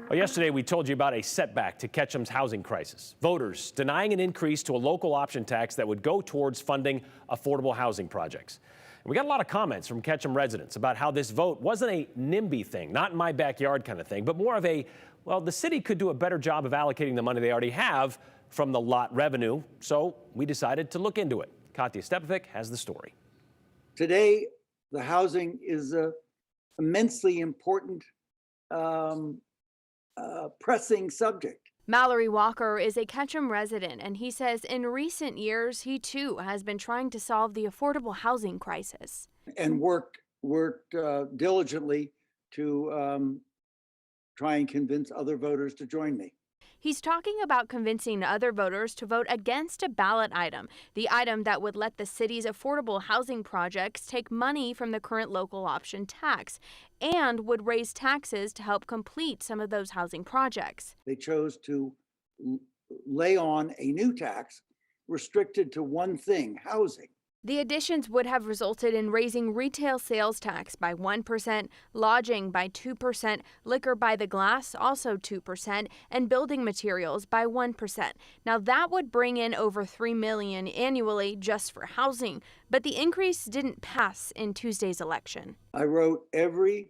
Well, yesterday, we told you about a setback to Ketchum's housing crisis. Voters denying an increase to a local option tax that would go towards funding affordable housing projects. And we got a lot of comments from Ketchum residents about how this vote wasn't a NIMBY thing, not in my backyard kind of thing, but more of a, well, the city could do a better job of allocating the money they already have from the lot revenue. So we decided to look into it. Katya Stepovic has the story. Today, the housing is a immensely important pressing subject. Mallory Walker is a Ketchum resident, and he says in recent years, he too has been trying to solve the affordable housing crisis. And worked diligently to try and convince other voters to join me. He's talking about convincing other voters to vote against a ballot item, the item that would let the city's affordable housing projects take money from the current local option tax and would raise taxes to help complete some of those housing projects. They chose to lay on a new tax restricted to one thing, housing. The additions would have resulted in raising retail sales tax by 1%, lodging by 2%, liquor by the glass also 2%, and building materials by 1%. Now that would bring in over $3 million annually just for housing, but the increase didn't pass in Tuesday's election. I wrote every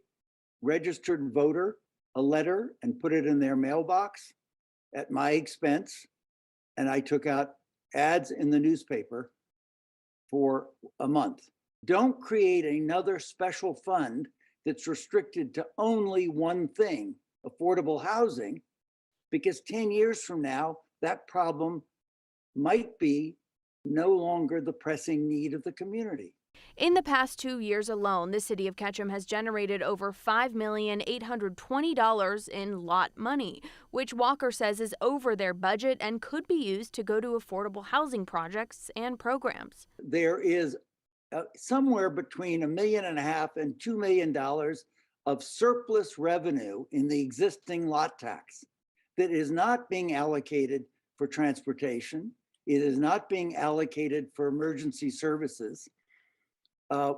registered voter a letter and put it in their mailbox at my expense, and I took out ads in the newspaper for a month. Don't create another special fund that's restricted to only one thing, affordable housing, because 10 years from now, that problem might be no longer the pressing need of the community. In the past 2 years alone, the city of Ketchum has generated over $5,820,000 in lot money, which Walker says is over their budget and could be used to go to affordable housing projects and programs. There is somewhere between $1.5 million and $2 million of surplus revenue in the existing lot tax that is not being allocated for transportation. It is not being allocated for emergency services.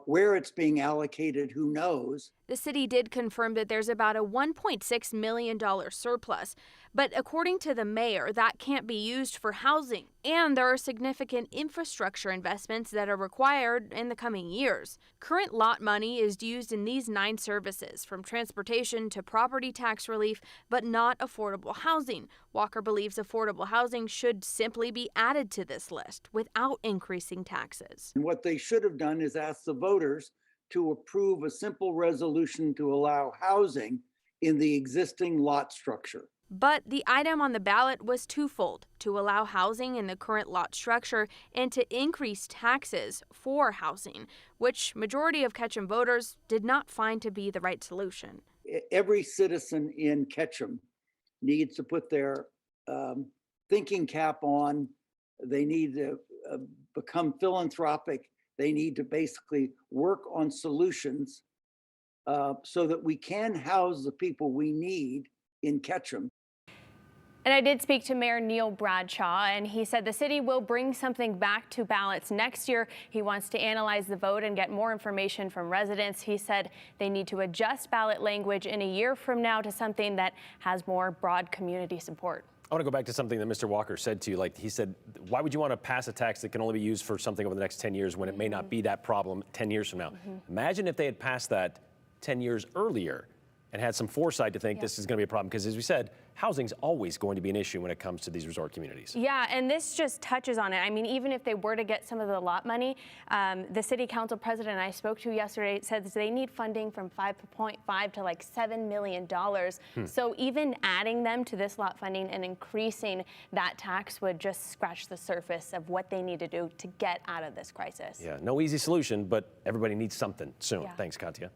Where it's being allocated, who knows? The city did confirm that there's about a $1.6 million surplus, but according to the mayor, that can't be used for housing, and there are significant infrastructure investments that are required in the coming years. Current lot money is used in these 9 services, from transportation to property tax relief, but not affordable housing. Walker believes affordable housing should simply be added to this list without increasing taxes. And what they should have done is ask the voters to approve a simple resolution to allow housing in the existing lot structure. But the item on the ballot was twofold: to allow housing in the current lot structure and to increase taxes for housing, which majority of Ketchum voters did not find to be the right solution. Every citizen in Ketchum needs to put their thinking cap on. They need to become philanthropic. They need to basically work on solutions so that we can house the people we need in Ketchum. And I did speak to Mayor Neil Bradshaw, and he said the city will bring something back to ballots next year. He wants to analyze the vote and get more information from residents. He said they need to adjust ballot language in a year from now to something that has more broad community support. I want to go back to something that Mr. Walker said to you. Like he said, why would you want to pass a tax that can only be used for something over the next 10 years when it may not be that problem 10 years from now? Imagine if they had passed that 10 years earlier and had some foresight to think this is going to be a problem. Because as we said, housing's always going to be an issue when it comes to these resort communities. Yeah, and this just touches on it. I mean, even if they were to get some of the lot money, the city council president I spoke to yesterday said they need funding from 5.5 to like $7 million. So even adding them to this lot funding and increasing that tax would just scratch the surface of what they need to do to get out of this crisis. Yeah, no easy solution, but everybody needs something soon. Yeah. Thanks, Katya.